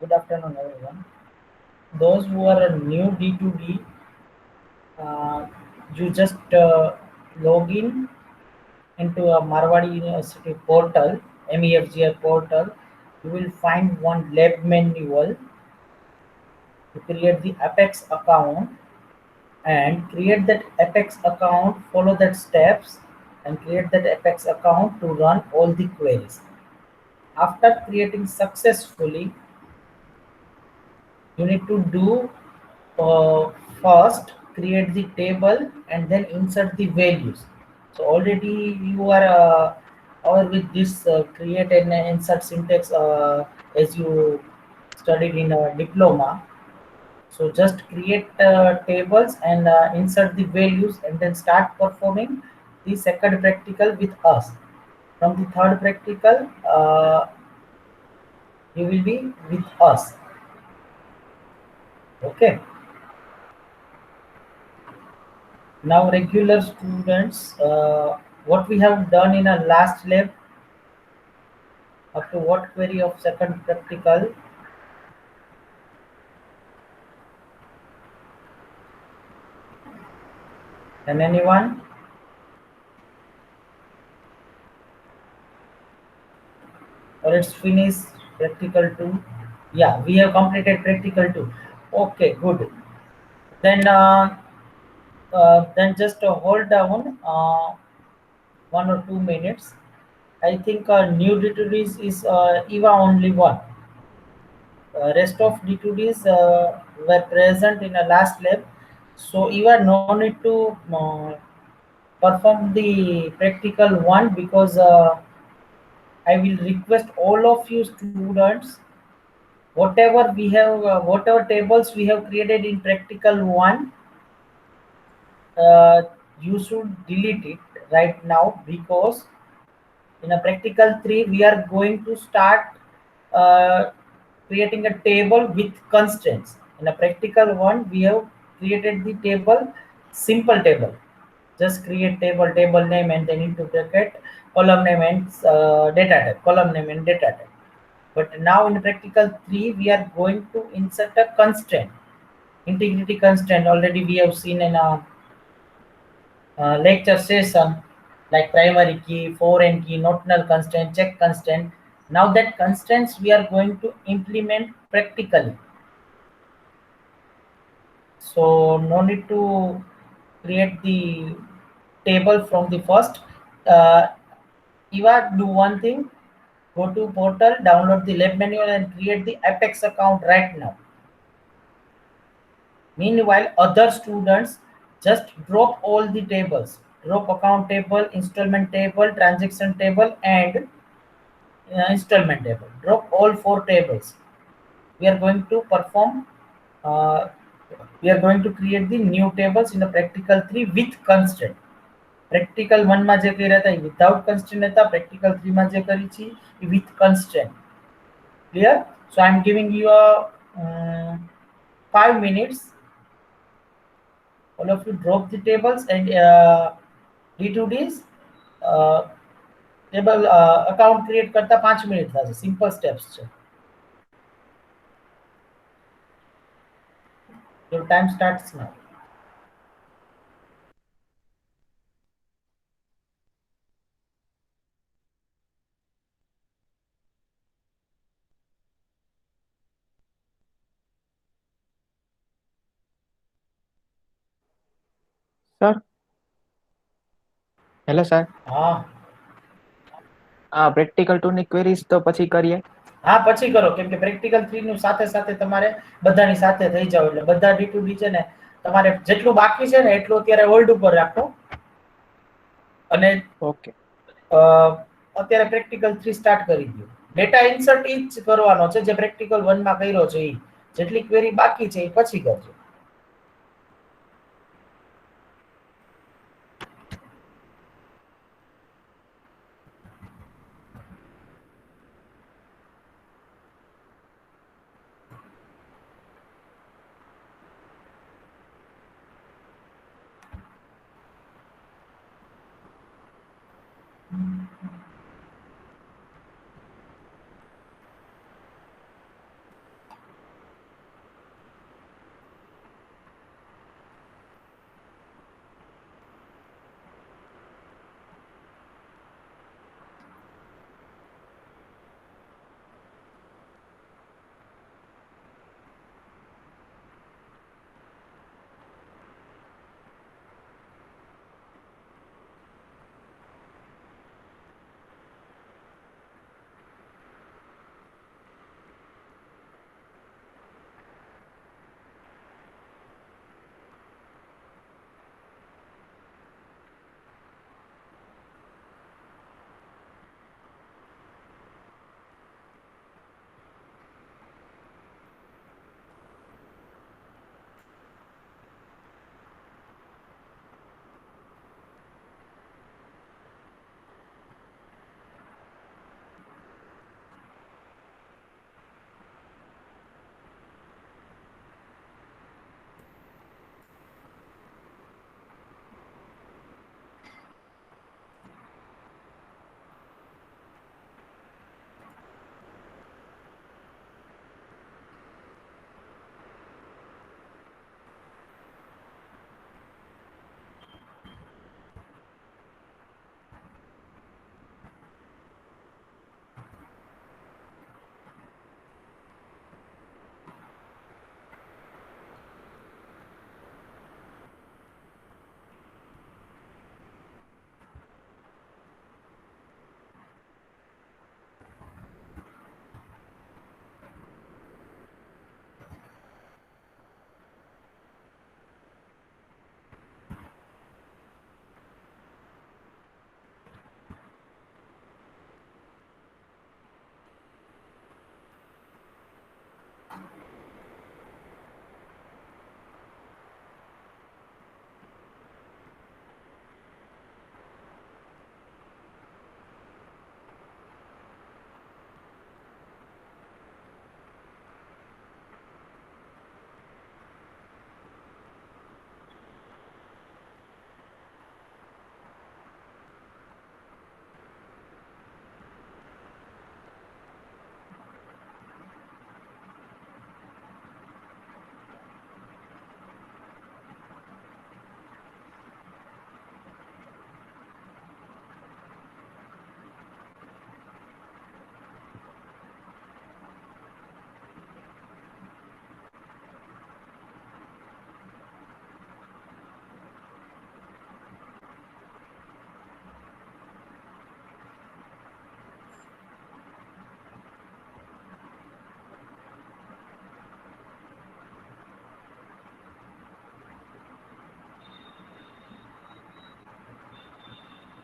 Good afternoon, everyone. Those who are new D2D, uh, you just log in into a Marwadi University portal, MEFGI portal. You will find one lab manual to create the Apex account and create that Apex account, follow that steps and create that Apex account to run all the queries. After creating successfully, you need to do uh, first create the table and then insert the values. So already you are aware with this create and insert syntax as you studied in a diploma. So just create tables and insert the values and then start performing the second practical with us. From the third practical, you will be with us. Okay. Now, regular students, what we have done in our last lab, up to what query of second practical, and anyone, or it's finished practical 2. Yeah, we have completed practical 2. Okay, good. Then, then just hold down 1 or 2 minutes. I think new D2Ds is EVA only one. Rest of D2Ds were present in a last lab, so EVA no need to perform the practical one because I will request all of you students, whatever we have, whatever tables we have created in practical one, uh, you should delete it right now because in a practical 3 we are going to start uh, creating a table with constraints. In a practical 1 we have created the table, simple table, just create table name and then into bracket column name and data type, column name and data type. But now in practical 3 we are going to insert a constraint, integrity constraint. Already we have seen in a lecture session like primary key, foreign key, notional constraint, check constraint. Now that constraints we are going to implement practically. So no need to create the table from the first. Uh, Eva, do one thing, go to portal, download the lab manual and create the Apex account right now. Meanwhile, other students just drop all the tables. Drop account table, installment table, transaction table, and installment table. Drop all 4 tables. We are going to perform. Uh, we are going to create the new tables in the practical 3 with constraint. Practical 1 માં જે કર્યા હતા without constraint હતા, practical 3 માં જે કરી છે with constraint. Clear? So I am giving you a 5 minutes. All of you drop the tables and D2Ds table account create કરતા 5 મિનિટ થશે. સિમ્પલ સ્ટેપ્સ છે. Your time starts now. Sir hello sir હા practical 2 ની queries તો પછી કરીએ. હા પછી કરો, કેમ કે પ્રેક્ટિકલ 3 નું સાથે સાથે તમારે બધાની સાથે થઈ જાવ એટલે બધા D2D છે ને તમારે જેટલું બાકી છે ને એટલું અત્યારે હોલ્ડ ઉપર રાખો અને ઓકે અત્યારે પ્રેક્ટિકલ 3 સ્ટાર્ટ કરી દો. ડેટા ઇન્સર્ટ ઈ જ કરવાનો છે જે પ્રેક્ટિકલ 1 માં કર્યો છે ઈ. જેટલી ક્વેરી બાકી છે એ પછી કરજો.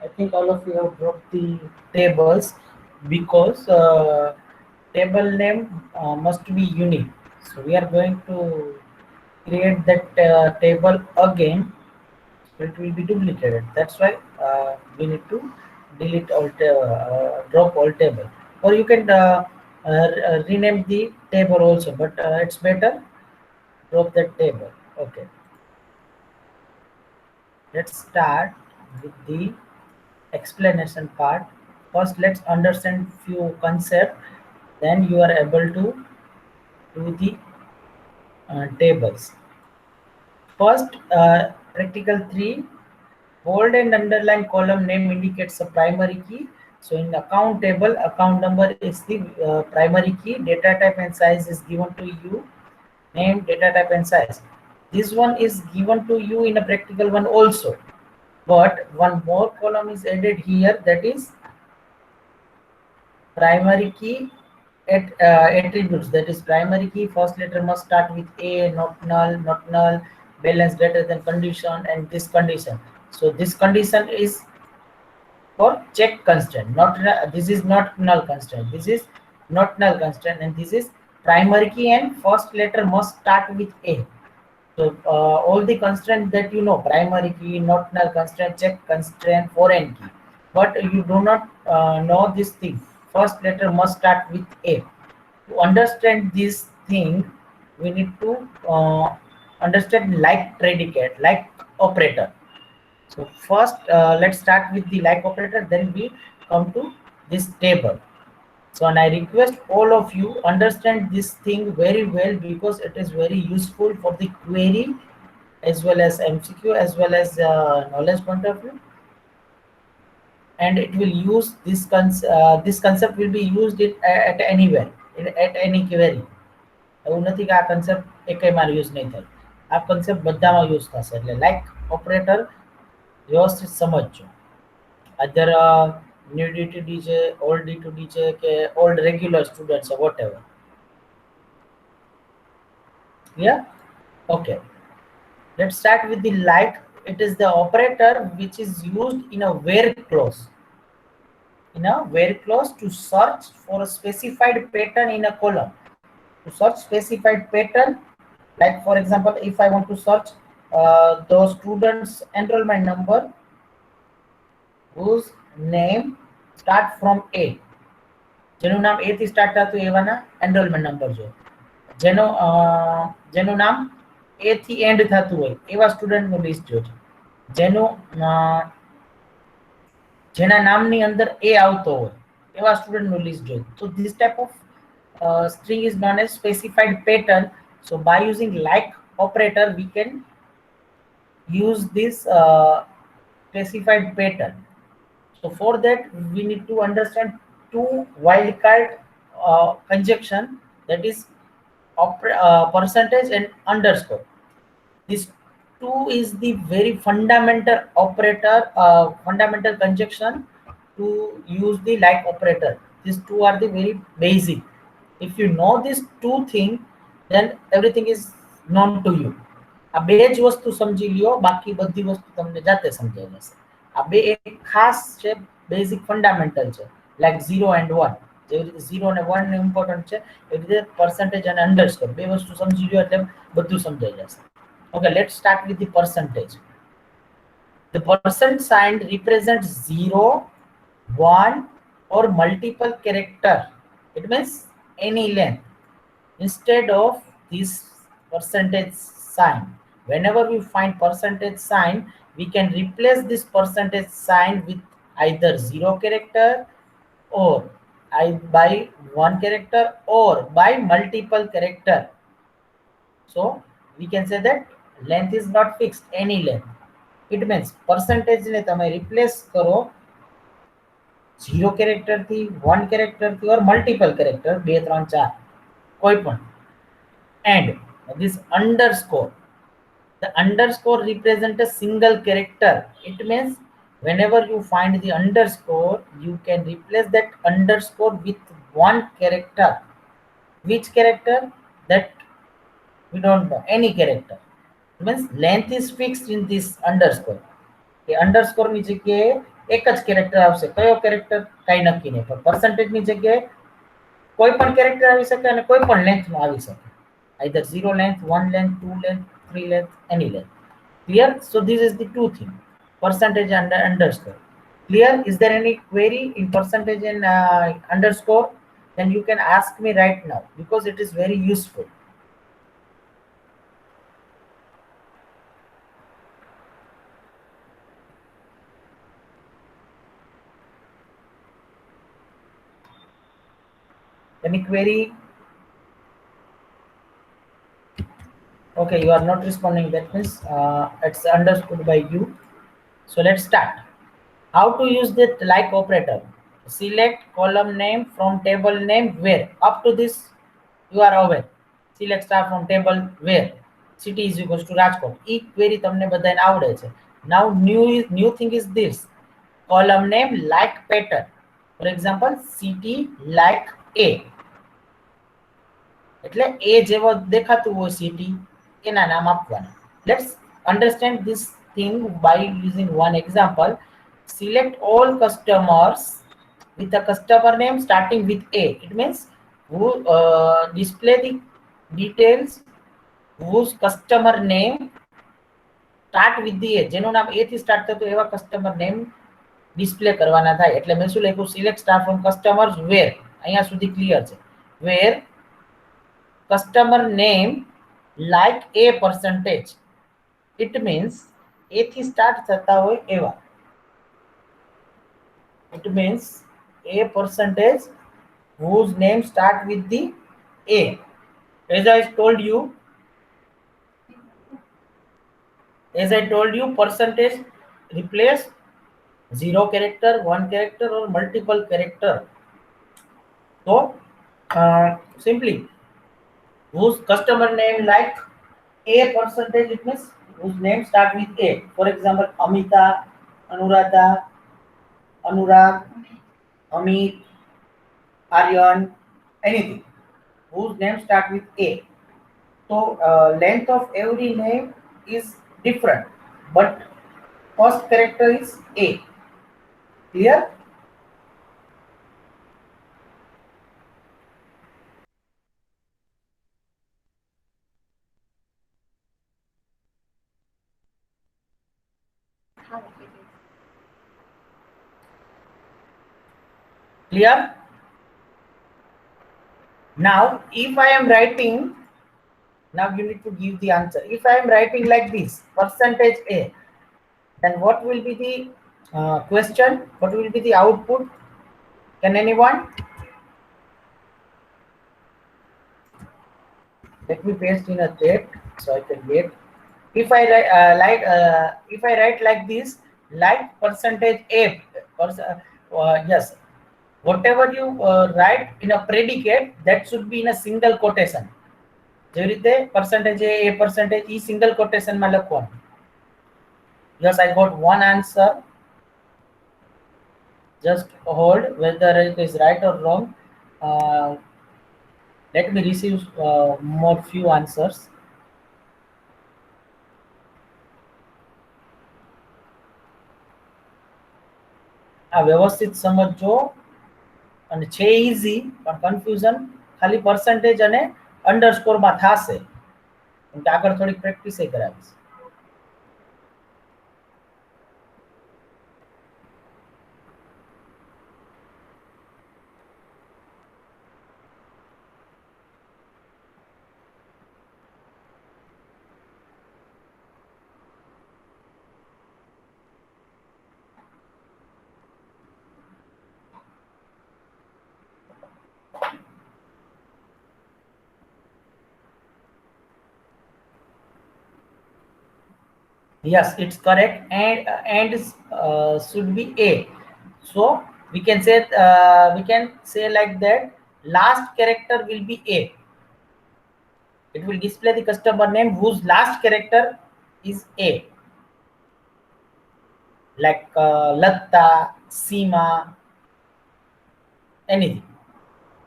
I think all of you have dropped the tables because table name must be unique. So we are going to create that table again. So it will be duplicated. That's why we need to delete drop all table. Or you can rename the table also, but it's better drop that table. Okay, let's start with the explanation part. First, let's understand few concept. Then you are able to do the tables. First, practical 3, bold and underline column name indicates a primary key. So in account table, account number is the primary key. Data type and size is given to you. Name, data type and size. This one is given to you in a practical one also. But one more column is added here, that is primary key attributes. That is primary key first letter must start with a, not null, balance greater than condition, and this condition. So this condition is for check constraint, not this is not null constraint, this is not null constraint, and this is primary key and first letter must start with a. So all the constraints that you know, primary key, not null constraint, check constraint, foreign key, but you do not know this thing. First letter must start with A. To understand this thing, we need to understand like predicate, like operator. So first, let's start with the like operator. Then we come to this table. So, and I request all of you understand this thing very well because it is very useful for the query as well as MCQ as well as knowledge point of view. And it will use this concept will be used at anywhere, at any query. એવું નથી કે આ concept એકેયમાં use નહીં થાય. આ concept બધામાં use થશે. એટલે લાઈક ઓપરેટર વ્યવસ્થિત સમજજો. અધર ન્યૂ ડી2ડી છે, ઓલ્ડ ડી2ડી છે કે ઓલ્ડ રેગ્યુલર સ્ટુડન્ટ છે, whatever. Yeah, okay. Let's start with the like. It is the operator which is used in a where clause. In a where clause to search for a specified pattern in a column. To search specified pattern, like for example, if I want to search the students enrollment number whose name start from A, જેનું નામ A થી start થતું એવાના enrolment number જો. જેનું નામ A થી end થતું હોય એવા સ્ટુડન્ટનું લિસ્ટ જો. જેના નામની અંદર A આવતો હોય એવા સ્ટુડન્ટનું લિસ્ટ જો. So this type of string is known as specified pattern. So by using like operator, we can use this specified pattern. So for that, we need to understand two wildcard conjunction, that is percentage and underscore. This two is the very fundamental operator, fundamental conjunction to use the like operator. These two are the very basic. If you know these two things, then everything is known to you. આ બે જ વસ્તુ સમજી લ્યો, બાકી બધી વસ્તુ તમને જાતે સમજાઈ જશે. આ બે એક ખાસ છે, બેઝિક ફંડામેન્ટલ છે, લાઈક 0 and 1. જેવી રીતે 0 અને 1 ને ઇમ્પોર્ટન્ટ છે, એવી રીતે percentage અને અંડરસ્કોર બે વસ્તુ સમજી લ્યો એટલે બધું સમજાઈ જશે. Okay, let's start with the percentage. The percent sign represents 0, 1 or multiple character. It means any length. Instead of this percentage sign, whenever we find percentage sign, we can replace this percentage sign with either 0 character or by 1 character or by multiple character. So we can say that length is not fixed, any length. It means percentage ne તમે replace કરો 0 character થી, 1 character થી or multiple character 2 3 4 કોઈ પણ. And this underscore, the underscore represent a single character. It means whenever you find the underscore, you can replace that underscore with one character. Which character? That we don't know, any character. It means length is fixed in this underscore. The underscore ની જગ્યાએ એક જ character આવશે. કયો character કઈ નક્કી નહીં, પણ પર્સન્ટેજની જગ્યાએ કોઈ પણ કેરેક્ટર આવી શકે અને કોઈ પણ લેન્થમાં આવી શકે. Either 0 length, 1 length, 2 length, 3 length, any length. Clear? So this is the two thing, percentage and underscore. Clear? Is there any query in percentage and underscore? Then you can ask me right now because it is very useful. Any query? Okay, you are not responding. That means it's understood by you. So let's start. How to use the like operator? Select column name from table name where. Up to this you are aware. Select star from table where. City is equals to Rajkot. E query તમને બધાને આવડે છે. Now new thing is this. Column name like pattern. For example, city like A. એટલે A જેવો દેખાતું હોય city એના નામ આપવાના. Let's understand this thing by using one example. Select all customers with a customer name starting with A. It means who display the details whose customer name start with the A. જેનું નામ A થી start થતું એવા customer name display કરવાના થાય. એટલે મેં શું લખ્યું? સિલેક્ટ સ્ટાર ફ્રોમ કસ્ટમર્સ વેર. અહીંયા સુધી ક્લિયર છે. વેર customer name like A percentage. It means A થી start થતા હોય એવા. It means A percentage whose name start with the A. As I told you, percentage replace 0 character, 1 character or multiple character. So simply whose customer name like A percentage, it means whose name start with A. For example, Amita, Anuradha, Anurag, Amit, Aryan, anything whose name start with A. So length of every name is different, but first character is A. Clear? Clear? Now if I am writing, now you need to give the answer. If I am writing like this, percentage A, then what will be the question? What will be the output? Can anyone? Let me paste in a chat so I can get. If I if I write like this, like percentage A, yes, whatever you write in a predicate, that should be in a single quotation. જેવી રીતે percentage A percentage E single quotation માં લખવાનું. Yes, I got one answer. Just hold whether it is right or wrong. Let me receive more few answers. વ્યવસ્થિત સમજો અને છે easy, પણ confusion ખાલી પર્સન્ટેજ અને અંડરસ્કોર માં થશે, કેમ કે આગળ થોડીક પ્રેક્ટિસ કરાવીશ. Yes, it's correct, and should be A. So we can say like that. Last character will be A. It will display the customer name whose last character is A. Like Latta, Seema, anything.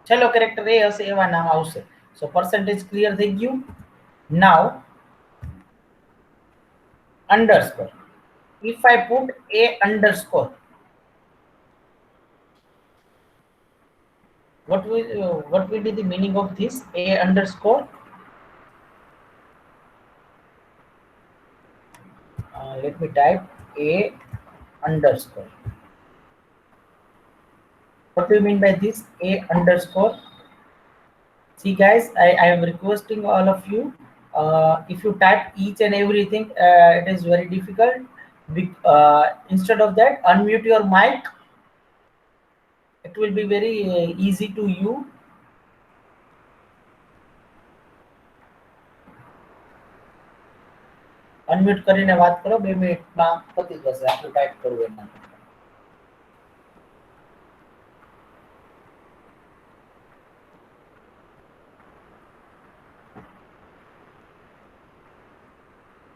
છેલ્લો character A હશે એવા નામ આવશે. So percentage clear થઈ ગયું. Now underscore. If I put A underscore, what will be the meaning of this a underscore? Let me type a underscore. What do you mean by this a underscore? See, guys, I am requesting all of you. If you type each and everything, it is very difficult. Instead of that, unmute your mic. It will be very easy to you. Unmute કરીને વાત કરો 2 મિનિટમાં પતી જશે આટલું type કરવું એના.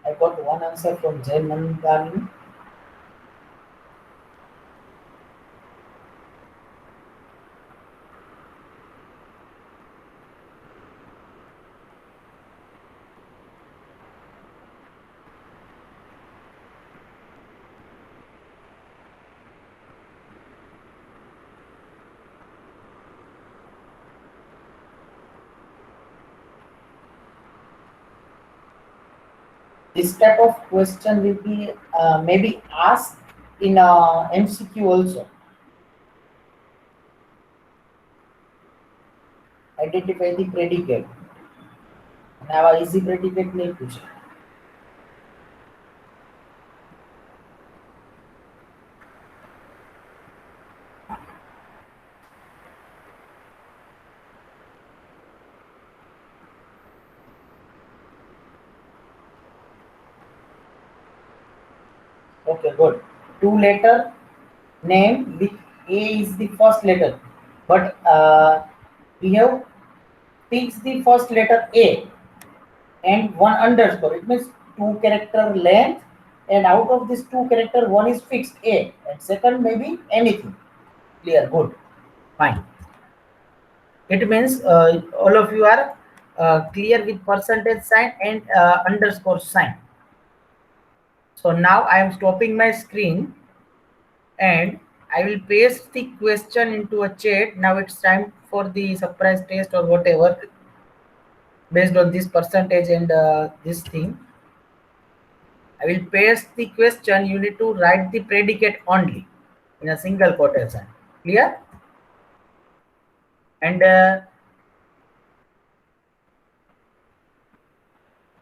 I got one answer from Jay Mandani. This type of question will be maybe asked in MCQ also. Identify the predicate. Now, easy predicate નહીં પૂછે. Okay, good. Two letter name with A is the first letter, but we have fixed the first letter A and one underscore. It means two character length, and out of this two character, one is fixed A, and second maybe anything. Clear? Good. Fine. It means all of you are clear with percentage sign and underscore sign. So now I am stopping my screen and I will paste the question into a chat. Now it's time for the surprise test or whatever based on this percentage and this thing. I will paste the question. You need to write the predicate only in a single quotation. Clear? And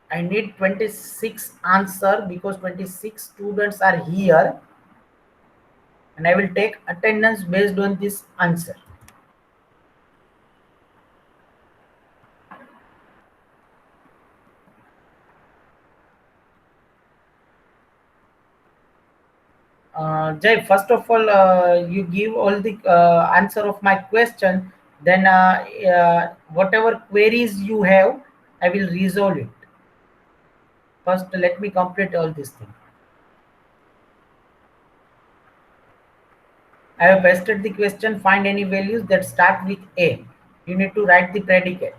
I need 26 answer because 26 students are here, and I will take attendance based on this answer. Jay, first of all, you give all the answer of my question. Then whatever queries you have, I will resolve it. First, let me complete all this thing. I have pasted the question. Find any values that start with A. You need to write the predicate.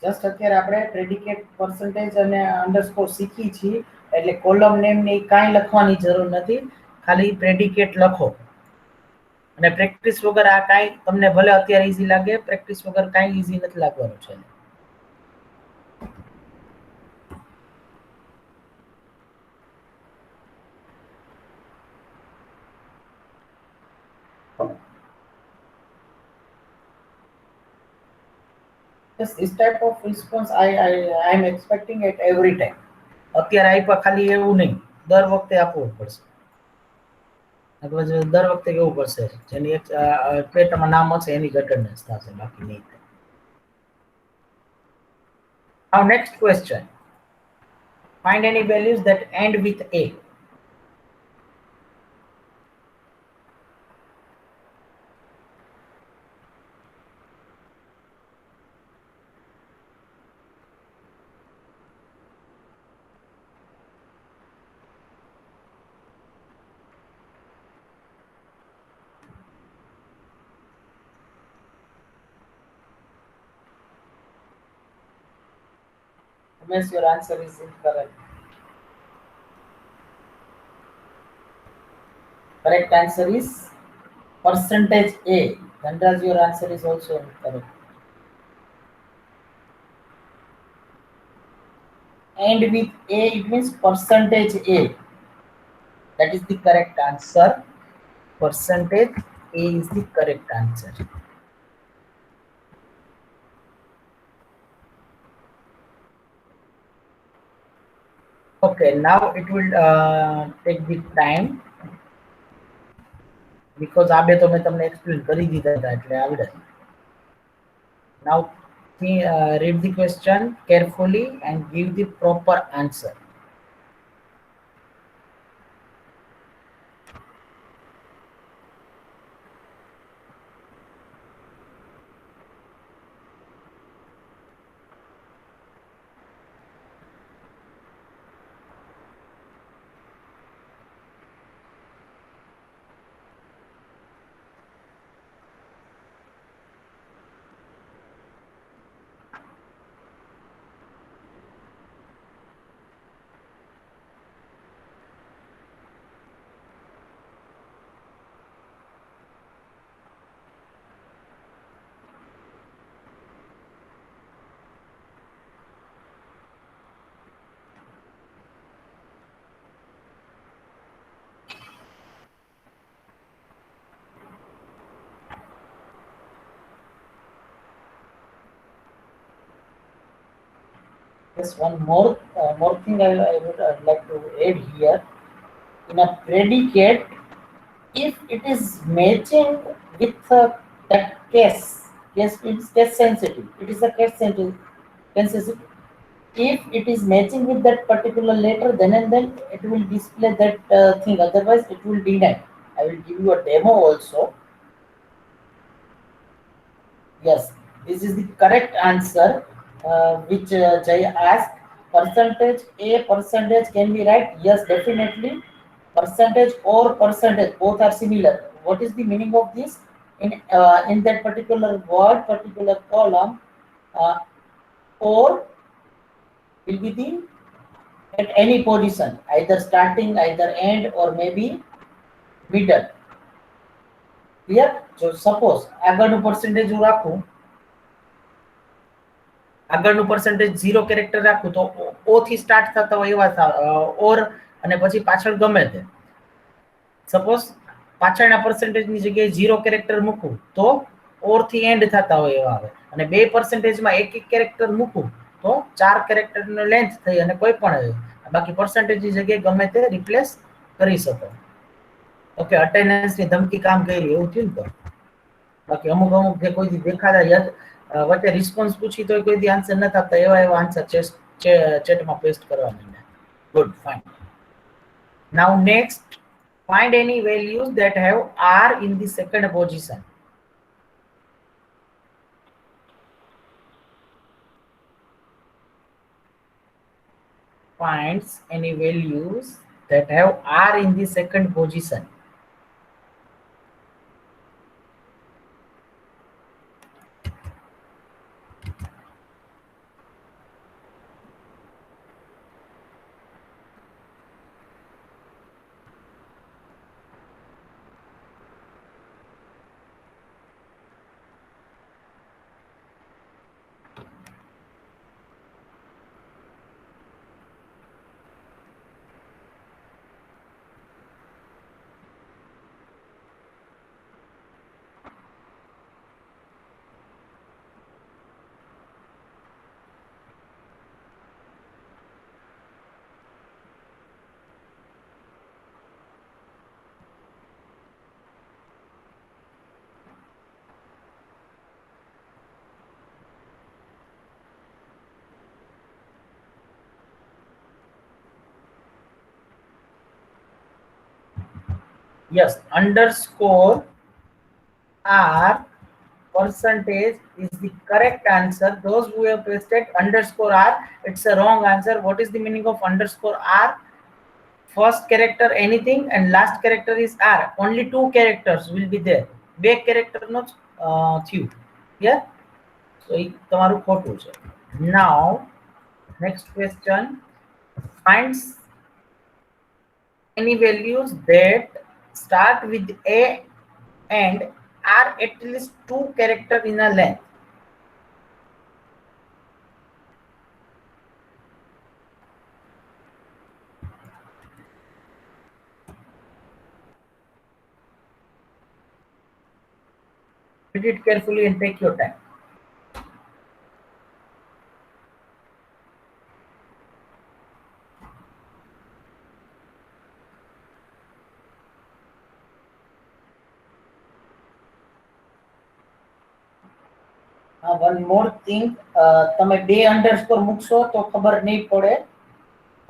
Just અત્યારે આપણે predicate percentage અને underscore શીખી છીએ એટલે column name ને કાંઈ લખવાની જરૂર નથી, ખાલી પ્રેડિકેટ લખો અને પ્રેક્ટિસ વગર આ કાંઈ તમને ભલે અત્યારે ઈઝી લાગે, પ્રેક્ટિસ વગર કાંઈ ઈઝી નથી લાગવાનું છે. Yes, this type of response I am expecting it every time. અત્યારે આપ્યા ખાલી એવું નહીં, દર વખતે આપવું પડશે. દર વખતે કેવું પડશે, જેની પેટમાં નામ હશે એની અટેન્ડન્સ થશે, બાકી નહીં થાય. Now next question. Find any values that end with A. Umesh, your answer is incorrect. Correct answer is percentage A. Dhanraj, your answer is also incorrect. And with A, it means percentage A. That is the correct answer. Percentage A is the correct answer. Okay, now it will take the time because આ બે તો મેં તમને explain કરી દીધા હતા એટલે આવડે. Now read the question carefully and give the proper answer. Yes, one more thing I would like to add here. In a predicate, if it is matching with that case it's case sensitive. It is a case sensitive. If it is matching with that particular letter, then and then it will display that thing. Otherwise, it will deny. I will give you a demo also. Yes, this is the correct answer which Jay asked. Percentage A, percentage can be right? Yes, definitely. Percentage or percentage, both are similar. What is the meaning of this? In that particular word, particular column, or will be the at any position, either starting, either end, or maybe middle. Clear? So suppose આગળનું percentage હું રાખું, આગળનું percentage 0 character રાખું તો O થી start થતા હોય એવા ઓર અને પછી પાછળ ગમે તે. સપોઝ પાછળના percentageની જગ્યાએ 0 કેરેક્ટર મૂકું તો ઓર થી એન્ડ થતા હોય એવા આવે અને બે percentageમાં એક એક કેરેક્ટર મૂકું તો 4 કેરેક્ટરનો લેન્થ થઈ અને કોઈ પણ બાકી percentageની જગ્યાએ ગમે તે રિપ્લેસ કરી શકો. ઓકે, અટેન્ડન્સની ધમકી કામ કરી એવું થયું ને તો બાકી અમુક જે કોઈ દી દેખાતા યાદ વચ્ચે રિસ્પોન્સ પૂછી તો કોઈ દી આન્સર ન થતા એવા આન્સર ચેટમાં પેસ્ટ કરવા માંડ્યા. Good, fine. Now next, find any values that have R in the second position. Finds any values that have R in the second position. Yes, underscore R percentage is the correct answer. Those who have pasted underscore R, it's a wrong answer. What is the meaning of underscore R? First character anything and last character is R. Only two characters will be there. Back character not few. Yeah. So તમારું ખોટું છે. Now Next question. Find any values that start with A and are at least two character in a length. Read it carefully and take your time. One more thing, તમે બે underscore મૂકશો તો ખબર નહીં પડે,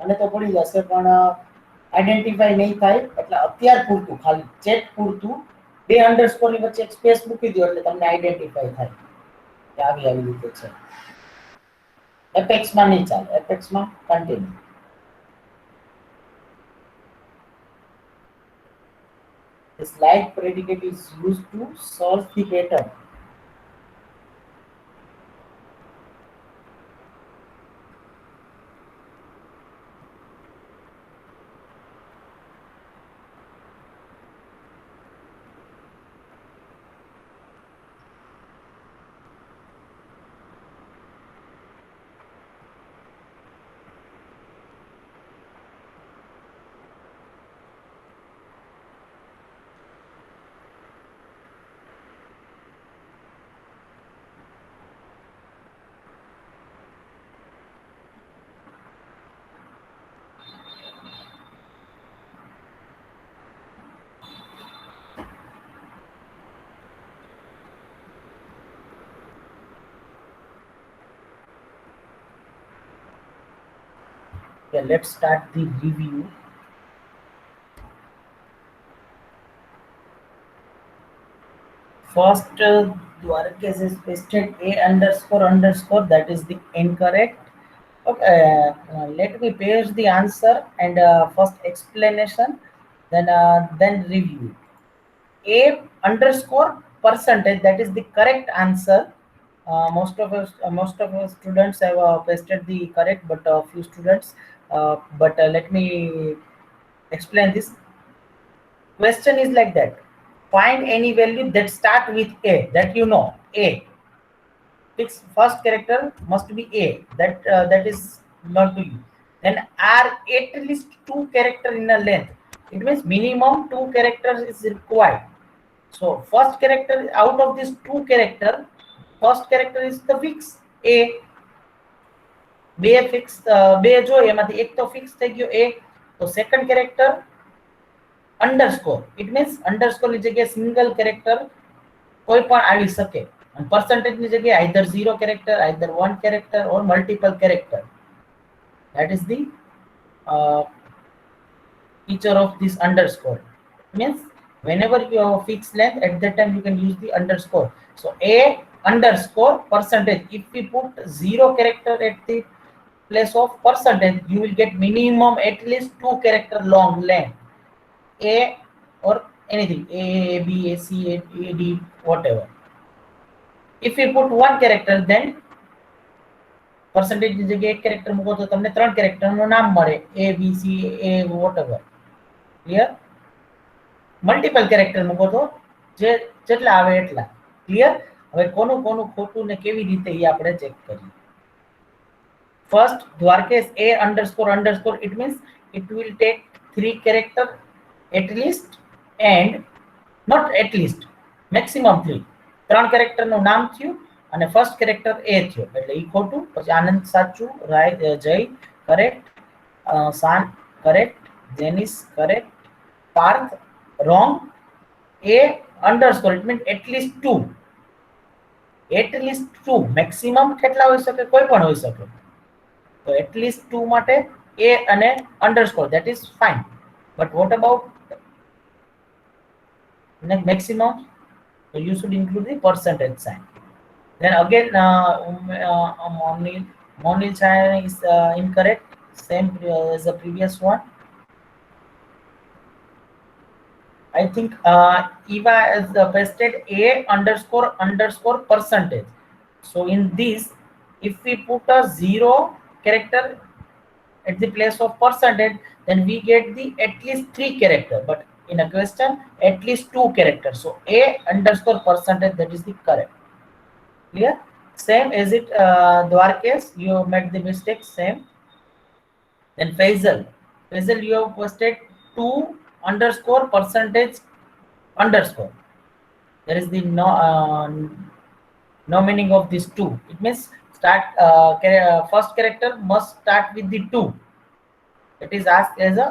મને તો પડી જશે પણ આઈડેન્ટિફાઈ નહીં થાય, એટલે અત્યાર પૂરતું ખાલી ચેક પૂરતું બે અંડરસ્કોર ની વચ્ચે એક સ્પેસ મૂકી દો એટલે તમને આઈડેન્ટિફાઈ થાય કે આવી રીતે છે. એપેક્સ માં નહીં ચાલે, એપેક્સ માં continue. This like predicate is used to solve the pattern. Okay, let's start the review. First, Dwarkesh is pasted A underscore underscore, that is the incorrect. Okay, let me paste the answer and first explanation, then review. A underscore percentage, that is the correct answer. Most of us students have pasted the correct, but a few students. But let me explain this. Question is like that: find any value that start with A. That you know, A. Its first character must be A. That is not to you. Then are at least two character in a length. It means minimum two characters is required. So first character out of these two character, first character is the fix A. બે fix બે જો એમાંથી એક તો fix થઈ ગયો A, તો second character underscore. It means underscore ની જગ્યાએ સિંગલ કેરેક્ટર કોઈ પણ આવી શકે, અને પર્સન્ટેજ ની જગ્યાએ either 0 character, either 1 character or multiple character. That is the feature of this underscore. Means whenever you have a fixed length, at that time you can use the underscore. So A underscore percentage, if we put 0 character at the place of percentage, you will get minimum at least 2 character long length. A or anything, A, B, A, C, A, D, whatever. If we put 1 character, then percentage ની જગ્યાએ એક character મૂકો તો તમને 3 character નું નામ મળે, A, B, C, A, whatever. Clear? Multiple character મૂકો તો જેટલા આવે એટલા. ક્લિયર? હવે કોનું કોનું ખોટું ને કેવી રીતે એ આપણે ચેક કરીએ. First, Dwarkesh A underscore underscore, it means it will take 3 character at least, and not at least, maximum 3. 3 character નું નામ થયું અને ફર્સ્ટ કેરેક્ટર A થયો, એટલે ઈ ખોટું. પછી આનંદ સાચું, Jay correct, Shaan correct, Jenis correct, Parth wrong. A underscore, it means at least 2. At least 2. Maximum કેટલા હોઈ શકે? કોઈ પણ હોઈ શકે. So at least 2 માટે A અને underscore, that is fine. But what about maximum? So you should include the percentage sign. Then again, Monil sign is incorrect, same as the previous one. I think Eva has pasted A underscore underscore percentage. So in this, if we put a 0 character at the place of percentage, then we get the at least 3 character. But in a question, at least 2 characters. So a underscore percentage, that is the correct. Clear? Same as it Dwarkesh, you made the mistake. Same. Then Faisal, you have posted 2 underscore percentage underscore. There is the no meaning of this 2. It means first character must start with the 2. It is asked as a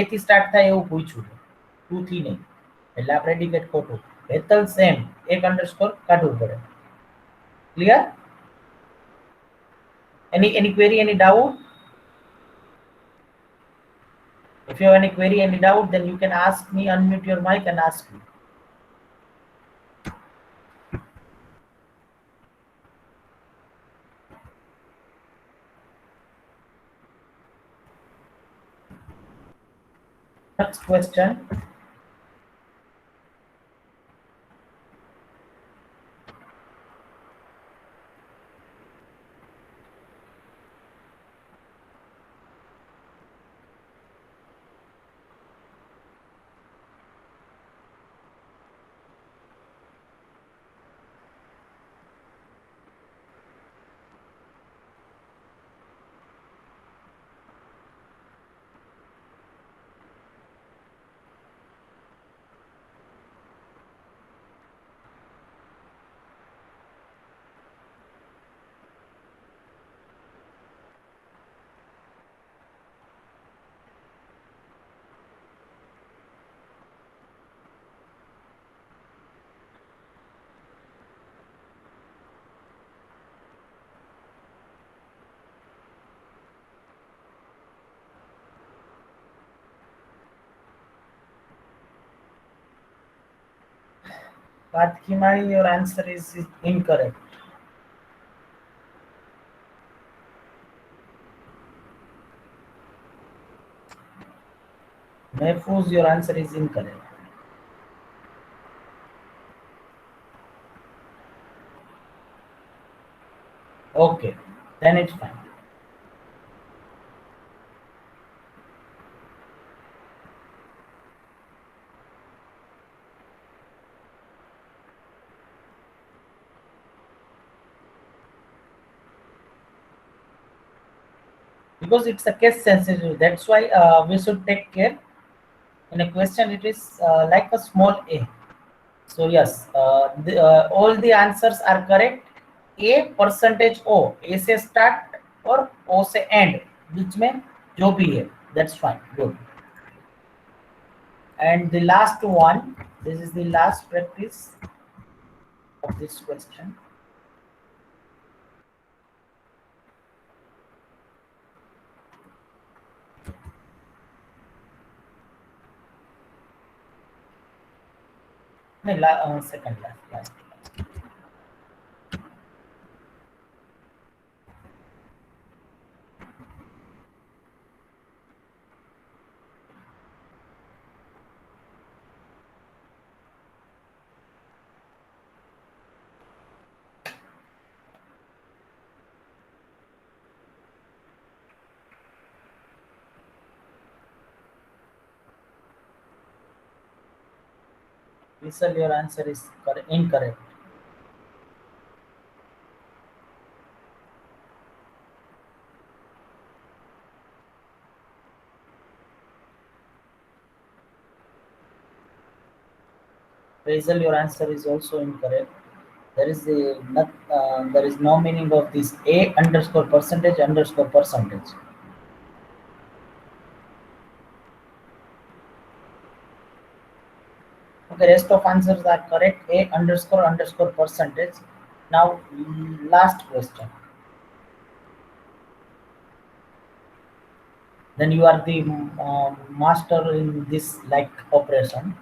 થી start થાય એવું પૂછ્યું છે, 2 થી નહીં, એટલે આ predicate ખોટું. હેતલ સેમ, એક અંડરસ્કોર કાઢવું પડે. Clear? any query, any doubt? If you have any query, any doubt, then you can ask me, unmute your mic and ask me. Next question. But Himari, your answer is incorrect. Mahfouz, your answer is incorrect. Okay, then it's fine. Because it's a case sensitive, that's why we should take care. In a question, it is like a small a. So yes, all the answers are correct. A percentage O, A से start और O से end, बीच में जो भी है, that's fine, good. And the last one, this is the last practice of this question. No, second last. Listen, your answer is incorrect. Faisal, your answer is also incorrect. There is no meaning of this A underscore percentage underscore percentage. Okay, rest of answers are correct. A underscore underscore percentage. Now, last question. Then you are the master in this like operation.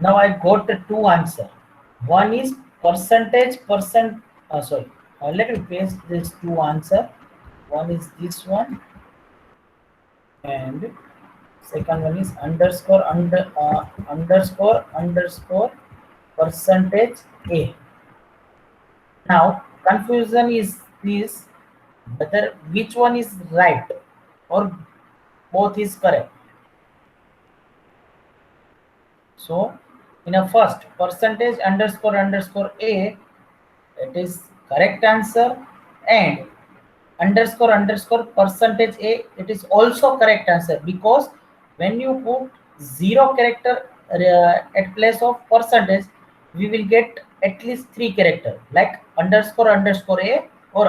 Now I got the two answer. One is percentage percent. Sorry. Let me paste this two answer. One is this one, and second one is underscore percentage a. Now confusion is this, whether which one is right or both is correct. So in a first percentage underscore a, it is correct answer, and underscore percentage a, it is also correct answer, because when you put zero character at place of percentage, we will get at least three character, like underscore a or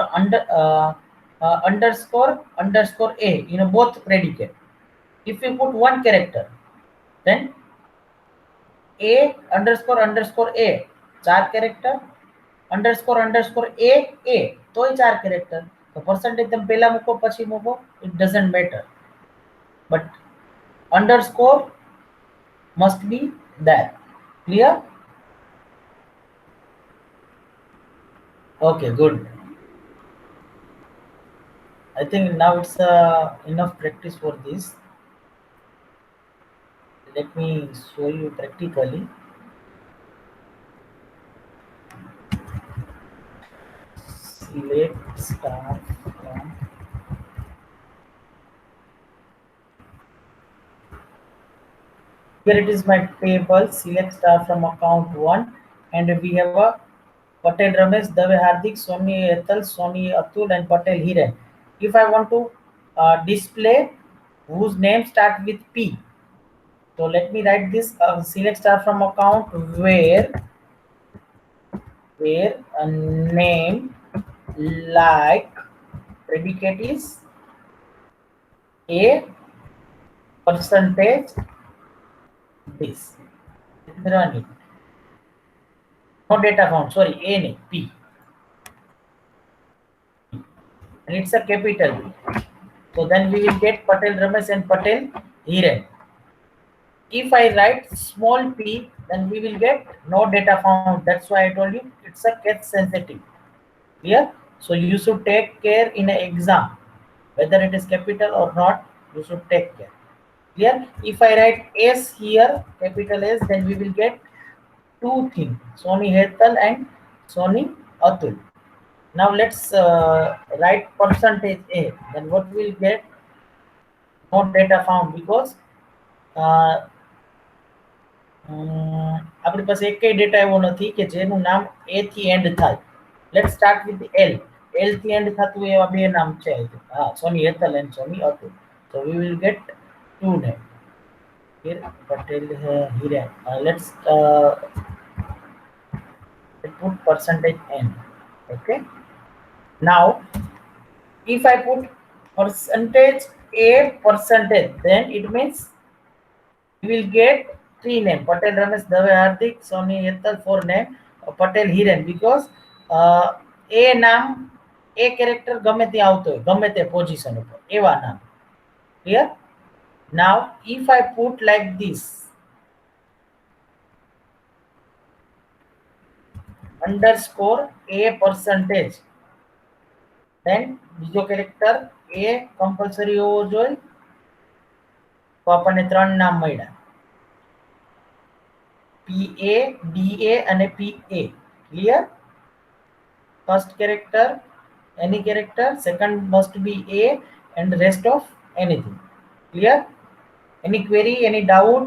underscore a in both predicate. If you put one character, then a underscore a चार character underscore a तोय चार character तो percentage તમે પહેલા મૂકો પછી મૂકો, it doesn't matter, but underscore must be there. Clear? Okay, good. I think now it's enough practice for this. Let me show you practically. Select star from here, it is my table. Select star from account 1, and we have a Patel Ramesh, Dave Hardik, Sony Ethel, Sony Atul, and Patel Hiren. If I want to display whose name start with P, so let me write this. Select star from account where a name like predicate is a percentage this. Run it. No data found. Sorry, A name P, and it's a capital P. So then we will get Patel Ramesh and Patel Hiren. If I write small p, then we will get no data found. That's why I told you it's a case sensitive. Clear? So you should take care in an exam, whether it is capital or not, you should take care. Clear? If I write S here, capital S, then we will get two things, Sony Hetal and Sony Atul. Now let's write percentage A. Then what we will get? No data found, because આપણી પાસે એક data એવો નથી કે જેનું નામ A થી end થાય. Let's start with L. L થી એન્ડ થતું એવા બે નામ છે. હા, Soni Hetal and Soni Atul. So we will get two names. Here Patel Hiren. Let's put percentage N. Okay. Now if I put percentage A percentage, then it means we will get three name: Patel Ramesh, Dave Hardik, Sony Ethel, four name, Patel Hiren, because A નામ A character ગમે તે આવતો હોય, ગમે તે position ઉપર એવા નામ. Clear? Now if I put like this, underscore A percentage, then બીજો character A compulsory હોવો જોઈએ, તો આપણને ત્રણ નામ મળ્યા, PA, DA and PA. Clear? First character any character, second must be A, and rest of anything. Clear? Any query, any doubt?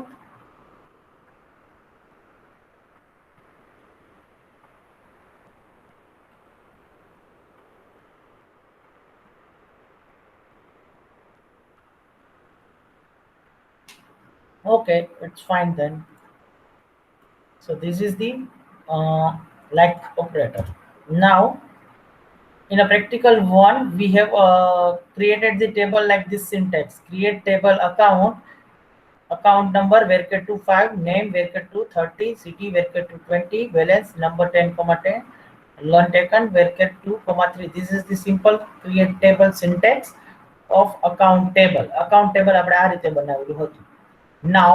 Okay, it's fine then. So this is the like operator. Now in a practical one, we have created the table like this syntax: create table account number varchar 2 5, name varchar 2 30, city varchar 2 20, balance number 10,10, loan taken varchar 2, 3. This is the simple create table syntax of account table. Account table આપણે આ રીતે બનાવેલું હતું. Now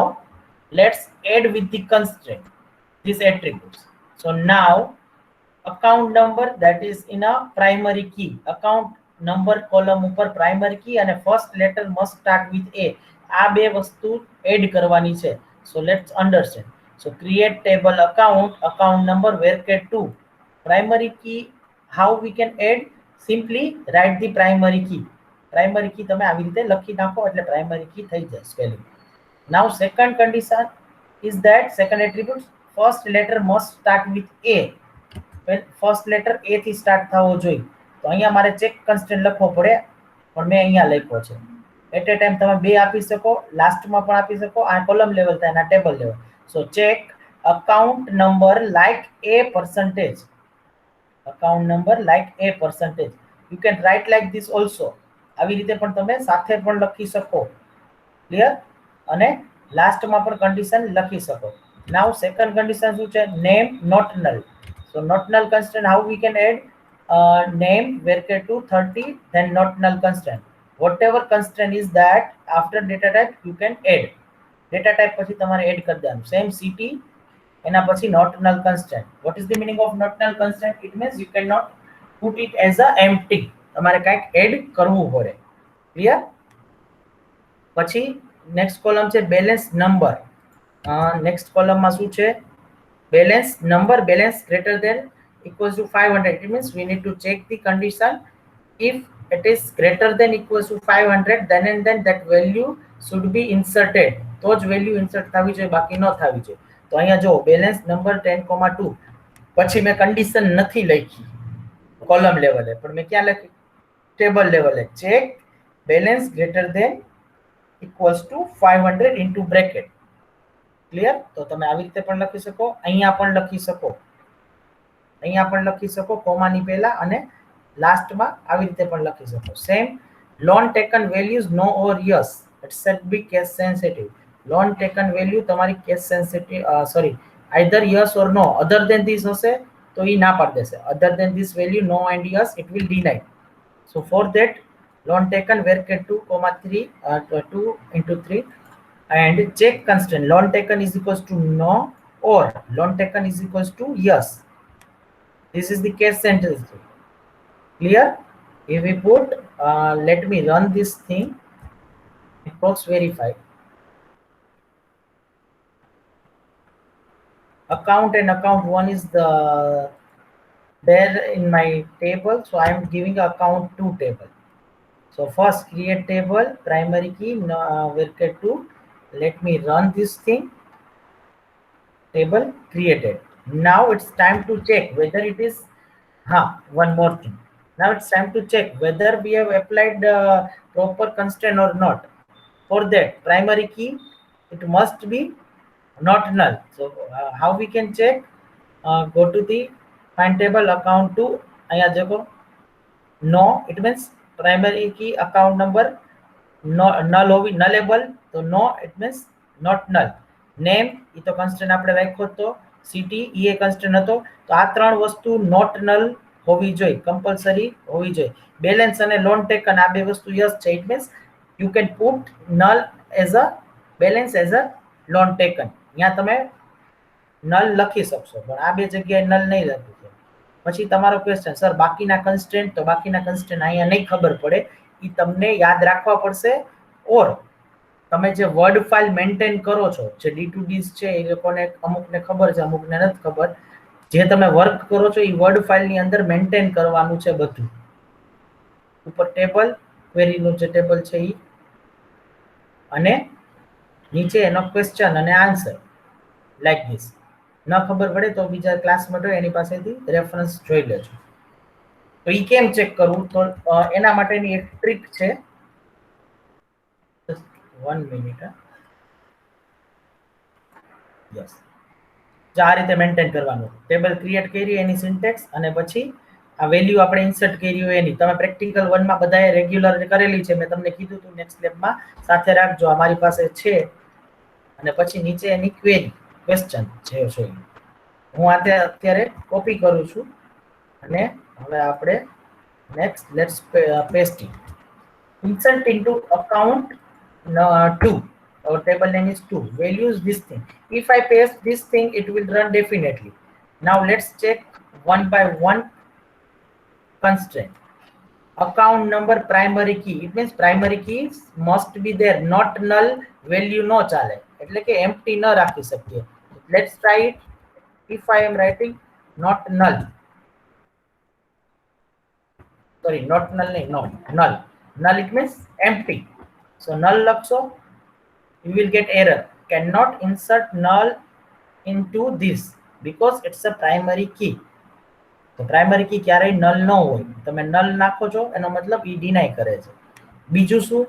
let's add with the constraint these attributes. So now account number, that is in a primary key, account number column ઉપર primary key અને first letter must start with a, આ બે વસ્તુ એડ કરવાની છે. So let's understand. So create table account number varchar 2 primary key. How we can add? Simply write the primary key. Primary key તમે આવી રીતે લખી નાખો એટલે primary key થઈ જાય spelling. Now second condition is that second attribute, first letter must start with a. First letter A થી start થવો જોઈએ. તો અહીંયા મારે ચેક કન્સ્ટ્રેન્ટ લખવો પડે, પણ મેં અહીંયા લખ્યો છે. એટ એ ટાઈમ તમે બે આપી શકો, લાસ્ટમાં પણ આપી શકો, આ કોલમ લેવલ થાય અને table level. So check account number like A percentage, account number like A percentage. You can write like this also, આવી રીતે પણ તમે સાથે પણ લખી શકો. ક્લિયર? અને લાસ્ટમાં પણ કન્ડિશન લખી શકો. નાઉ સેકન્ડ કન્ડિશન શું છે? Name not null. So not null constraint, how we can add? Name varchar 2 30, then not null constraint. Whatever constraint is that after data type you can add. Data type પછી તમારે add કરી દેવાનું. Same city એના પછી not null constraint. What is the meaning of not null constraint? It means you cannot put it as a empty. તમારે કંઈક add કરવું પડે. Clear? પછી next column છે balance number. Next column માં શું છે? Balance number, balance greater than equals to 500. It means we need to check the condition. If it is greater than equals to 500, then and then that value should be inserted. તો જ value insert થવી જોઈએ, બાકી ન થવી જોઈએ. તો અહીંયા જો balance number 10,2 પછી મેં condition નથી લખી કોલમ લેવલે, પણ મેં ક્યાં લખી? ટેબલ લેવલે. Check balance greater than equals to 500 into bracket. Clear? તો તમે આવી રીતે પણ લખી શકો, અહીંયા પણ લખી શકો, અહીંયા પણ લખી શકો કોમાની પહેલા, અને લાસ્ટમાં આવી રીતે પણ લખી શકો. Same loan taken values no or yes, it should be case sensitive. Loan taken value તમારી case sensitive, sorry, either yes or no. Other than this હશે તો એ ના પાડી દેશે. Other than this value no and yes, it will deny. So for that loan taken varchar 2, 3 2 into 3 and check constraint loan taken is equals to no or loan taken is equals to yes. This is the case sentence. Clear? If we put let me run this thing, approx verify account, and account 1 is the there in my table, so I am giving account 2 table. So first create table, primary key varchar 2. Let me run this thing. Table created. Now it's time to check whether it is one more thing. Now it's time to check whether we have applied proper constraint or not. For that primary key, it must be not null. So how we can check? Go to the find table account 2. અહીંયા देखो no, it means primary key account number null હોવી, nullable. તો no it means not null. Name એ તો constant આપણે રાખ્યો હતો, city એ constant હતો. તો આ ત્રણ વસ્તુ નોટ નલ હોવી જોઈએ, કમ્પલસરી હોવી જોઈએ. બેલેન્સ અને લોન ટેકન આ બે વસ્તુ યસ છે. It means you can put null as a balance as a loan taken. અહીંયા તમે નલ લખી શકશો, પણ આ બે જગ્યાએ નલ નહીં લખ્યું છે. પછી તમારો ક્વેશ્ચન, સર બાકીના કન્સ્ટેન્ટ, તો બાકીના કન્સ્ટેન્ટ અહીંયા નહીં ખબર પડે, એ તમને યાદ રાખવા પડશે. ઓર તમે જે વર્ડ ફાઇલ મેન્ટેન કરો છો, જે D2Ds છે, એ લોકોને અમુકને ખબર છે, અમુકને નથી ખબર. જે તમે વર્ક કરો છો એ વર્ડ ફાઇલની અંદર મેન્ટેન કરવાનું છે બધું. ઉપર ટેબલ, ક્વેરીનું જે ટેબલ છે એ, અને નીચે એનો ક્વેશ્ચન અને આન્સર લાઈક ધીસ. ન ખબર પડે તો બીજા ક્લાસમેટ હોય એની પાસેથી રેફરન્સ જોઈ લેજો. તો એ કેમ ચેક કરવું? તો એના માટેની એક ટ્રીક છે. 1 minute. યસ, આ રીતે મેન્ટેન કરવાનું. ટેબલ ક્રિએટ કરી, એની સિન્ટેક્સ, અને પછી આ વેલ્યુ આપણે ઇન્સર્ટ કરી હોય એની. તમે પ્રેક્ટિકલ 1 માં બધાએ રેગ્યુલર કરેલી છે, મેં તમને કીધું હતું નેક્સ્ટ લેબમાં સાથે રાખજો, અમારી પાસે છે. અને પછી નીચે એની ક્વેરી, ક્વેશ્ચન છે. હું અત્યારે કોપી કરું છું, અને હવે આપણે next let's paste it. Insert into account 2. our table name is 2. Values this thing. If I paste this thing, it will run definitely. Now let's check one by one constraint. Account number primary key, it means primary keys must be there, not null value no chale, એટલે કે empty ન રાખી શકીએ. Let's try it. If I am writing not null, sorry, not null nahi, no, null, null it means empty, so null લખશો, you will get error, cannot insert null into this because it's a primary key. તો primary key ક્યારેય null ન હોય, તમે null નાખો છો એનો મતલબ ઈ ડિનાય કરે છે. બીજું શું,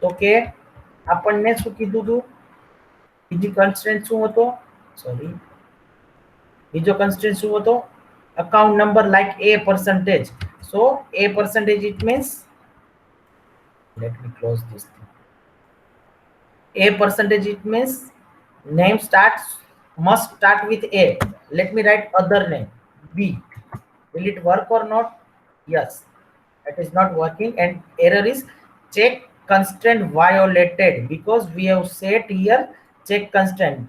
તો કે આપણને શું કીધું હતું, બીજી કન્સ્ટ્રેન્ટ શું હતો, સોરી, બીજો કન્સ્ટ્રેન્ટ શું હતો, account number like a percentage. So a percentage it means, let me close this thing. A percentage it means name must start with a. Let me write other name b. Will it work or not? Yes, it is not working, and error is check constraint violated because we have set here check constraint.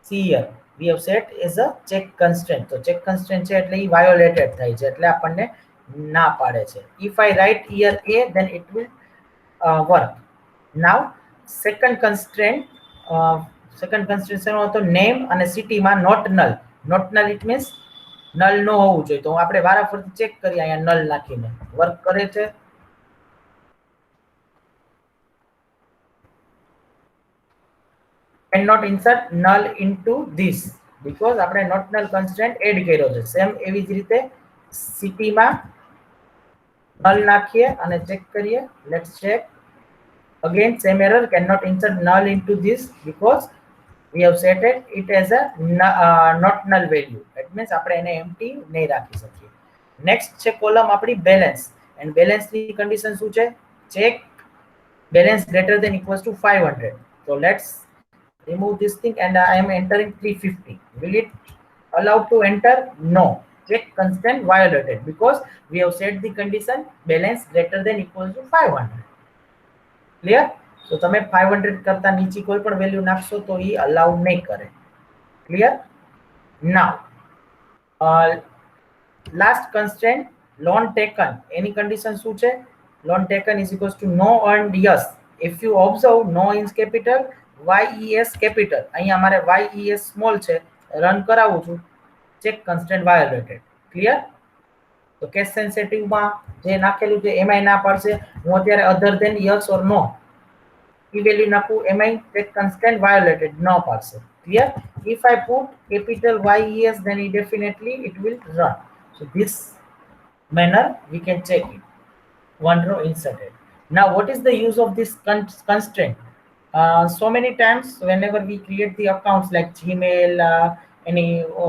See here, we have set as a check constraint. So check constraint છે એટલે ઈ violated થાય છે, એટલે આપણને ના પાડે છે. If I write here a, then it will work. Now second constraint શેનો હતો, name અને city માં not null. Not null it means null નો હોવું જોઈએ. તો આપણે વારાફરતી ચેક કરીએ અહીંયા નલ નાખીને વર્ક કરે છે. cannot insert null into this because આપણે not null constraint એડ કર્યો છે. સેમ એવી જ રીતે city માં null નાખીએ અને ચેક કરીએ. Let's check again, same error, cannot insert null into this because we have set it as a not null value. That means આપણે એને empty નહીં રાખી શકીએ. Next છે કોલમ આપણી balance, and balance ની condition શું છે, check balance greater than equals to 500. So let's remove this thing and I am entering 350. Will it allow to enter? No. Check constraint violated because we have set the condition balance greater than equals to 500. Clear? So તમે 500 કરતા નીચે કોઈ પણ value નાખશો તો ઈ allow નહીં કરે. Clear? Now last constraint loan taken, any condition શું છે, loan taken is equals to no earned yes. If you observe, no is capital, yes capital. અહીંયા અમારે yes small છે, રન કરાવું છું, ચેક કન્સ્ટ્રેન્ટ વાયોલેટેડ. ક્લિયર? તો case sensitive માં જે નાખેલું છે એમાંય ના પાડશે. હું અત્યારે other than yes or no ઈ વેલ્યુ નાખું, એમાંય ચેક કન્સ્ટ્રેન્ટ વાયોલેટેડ ન પાડશે. Clear? If I put capital yes, then definitely it will run. So this manner we can check it. One row inserted. Now what is the use of this constraint? So many times whenever we create the accounts like Gmail, any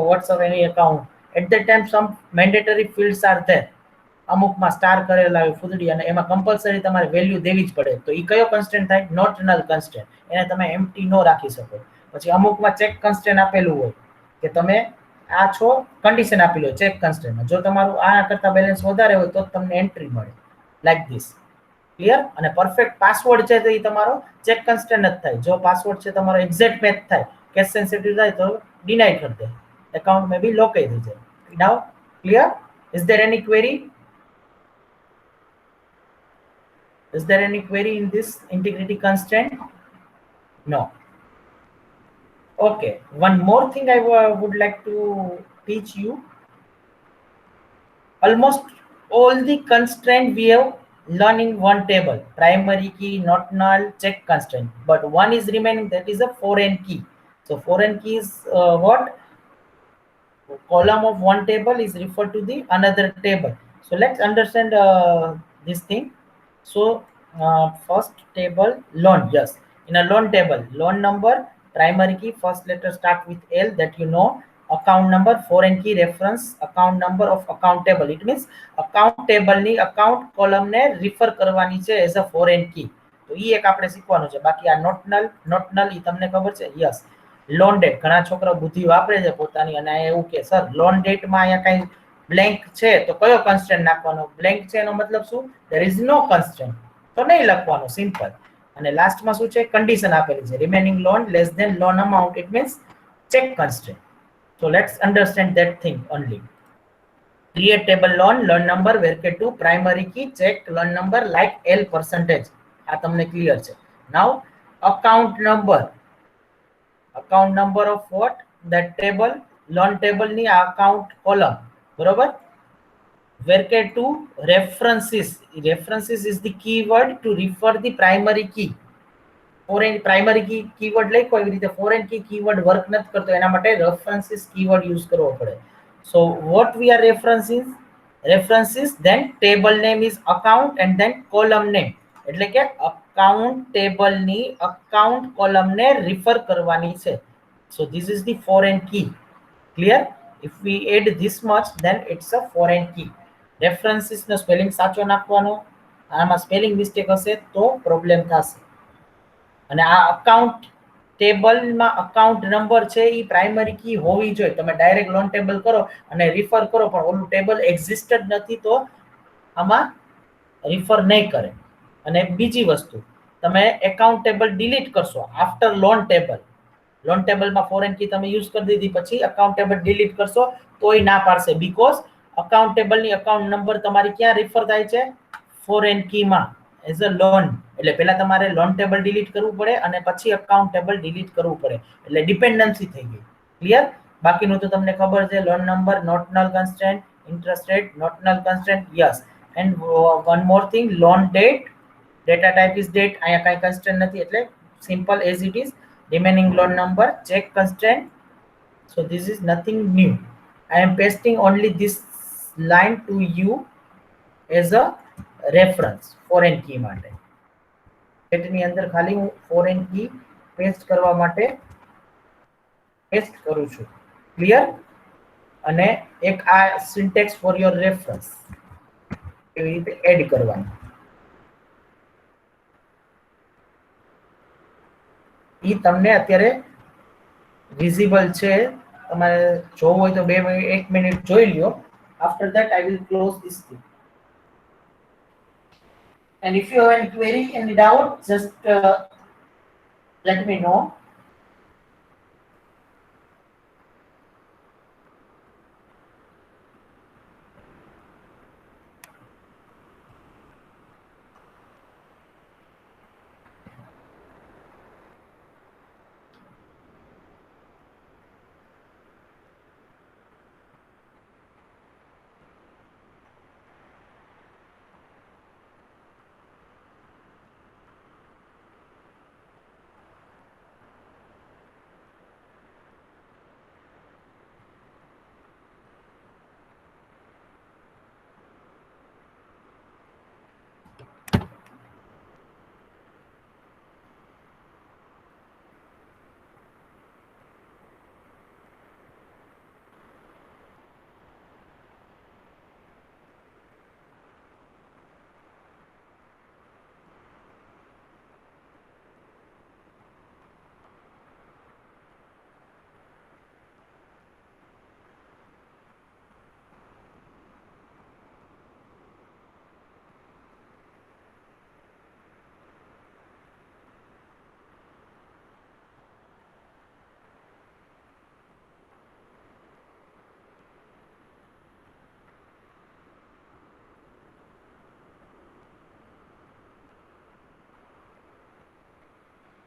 WhatsApp, any account, at that time some mandatory fields are there. અમુકમાં star કરેલા હોય ફૂદડી, અને એમાં compulsory તમારે value દેવી જ પડે. તો ઈ કયો કન્સ્ટ્રેન્ટ થાય? Not null constraint. એને તમે એમ્પ્ટી નો રાખી શકો. પછી અમુકમાં ચેક કન્સ્ટ્રેન્ટ આપેલું હોય કે તમે આ છો, કન્ડિશન આપેલી હોય ચેક કન્સ્ટ્રેન્ટમાં, જો તમારું આ કરતા બેલેન્સ વધારે હોય તો તમને એન્ટ્રી મળે, લાઈક ધીસ. ક્લિયર? અને પરફેક્ટ પાસવર્ડ છે તો ઈ તમારો ચેક કન્સ્ટ્રેન્ટ જ થાય. જો પાસવર્ડ છે તમારો એક્ઝેક્ટ મેચ થાય, કેસ સેન્સિટિવ થાય તો ડિનાય કરી દે, એકાઉન્ટ મે બી લોક થઈ જાય. નાઉ clear? Is there any query? Is there any query in this integrity constraint? No. Okay, one more thing I would like to teach you. Almost all the constraint we have learned in one table: primary key, not null, check constraint. But one is remaining, that is a foreign key. So foreign key is what? Column of one table is referred to the another table. So let's understand this thing. So first table, loan. Yes, in a loan table, loan number, primary key, first letter start with L, that you know. Account number, foreign key, reference, account number of account table. It means account table ની account column ને refer કરવાની છે as a foreign key. તો ઈ એક આપણે શીખવાનું છે. બાકી આ not null ઈ તમને ખબર છે? Yes. લોન ડેટ, ઘણા છોકરા બુદ્ધિ વાપરે છે પોતાની, અને એવું કે સર લોન ડેટમાં અહીંયા કઈ બ્લેન્ક છે તો કયો કન્સ્ટ્રેન્ટ નાખવાનો? બ્લેન્ક છે એનો મતલબ શું? there is no constraint, તો નહીં લખવાનું, સિમ્પલ. અને લાસ્ટમાં શું છે, કન્ડિશન આપેલી છે, remaining loan less than loan amount, it means check constraint. So let's understand that thing only. Create table loan number varchar 2 primary key check loan number like L percentage. આ તમને clear છે. Now account number of what, that table, loan table ની account column, બરોબર. Varchar 2 references is the keyword to refer the primary key. Foreign primary key keyword લખ્યો એવી રીતે foreign key keyword work નથી કરતો, એના માટે રેફરન્સીસ કીવર્ડ યુઝ કરવો પડે. So what we are references then table name is account and then column name, એટલે કે અકાઉન્ટ ટેબલની અકાઉન્ટ કોલમને રિફર કરવાની છે. So this is the foreign key. Clear? If we add this much then it's a foreign key. References નો spelling સાચો નાખવાનો, આમાં સ્પેલિંગ મિસ્ટેક હશે તો પ્રોબ્લેમ થશે. અને આ અકાઉન્ટ ટેબલમાં અકાઉન્ટ નંબર છે એ પ્રાઇમરી કી હોવી જોઈએ. તમે ડાયરેક્ટ લોન ટેબલ કરો અને રિફર કરો પણ ઓલું ટેબલ એક્ઝિસ્ટ જ નથી તો આમાં રિફર નહીં કરે. અને બીજી વસ્તુ, તમે એકાઉન્ટ ટેબલ ડિલીટ કરશો આફ્ટર લોન ટેબલમાં ફોરેન કી તમે યુઝ કરી દીધી પછી અકાઉન્ટ ટેબલ ડિલીટ કરશો તોય ના પાડશે, બીકોઝ અકાઉન્ટ ટેબલની અકાઉન્ટ નંબર તમારી ક્યાં રિફર થાય છે, ફોરેન કીમાં એઝ અ લોન. એટલે પહેલા તમારે લોન ટેબલ ડિલીટ કરવું પડે અને પછી અકાઉન્ટ ટેબલ ડિલીટ કરવું પડે, એટલે ડિપેન્ડન્સી થઈ ગઈ. ક્લિયર? બાકીનું તો તમને ખબર છે, loan number, not null constraint, interest rate, not null constraint, yes. And one more thing, loan date, data type is date, અહીંયા કાંઈ કન્સ્ટ્રેન્ટ નથી એટલે simple as it is. Remaining loan number, check constraint. So this is nothing new. I am pasting only this line to you as a reference foreign key માટે. સેટની અંદર ખાલી હું foreign key paste કરવા માટે paste કરું છું. Clear? અને એક આ સિન્ટેક્સ ફોર યોર રેફરન્સ એવી રીતે એડ કરવાનું. ઈ તમને અત્યારે વિઝિબલ છે, તમારે જોવું હોય તો 1 મિનિટ જોઈ લ્યો. After that I will close this thing. And if you have any query, any doubt, just let me know.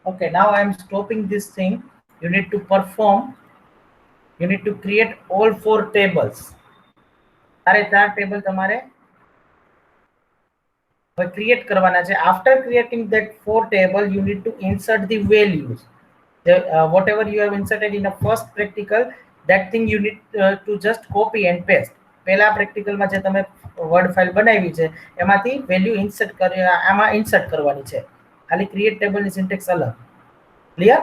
Okay, now I am stopping this thing. You need to create all 4 tables. તારે 4 table તમારે create કરવાના છે. After creating that 4 table, you need to insert the values. Whatever you have inserted in the first practical, that thing you need to just copy and paste. પહેલા પ્રેક્ટિકલમાં જે તમે word file બનાવી છે એમાંથી value insert કરવાની છે. ખાલી create ટેબલની સિન્ટેક્સ અલગ. Clear?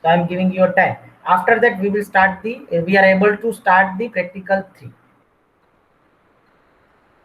So I am giving you a time. After that we are able to start the practical 3.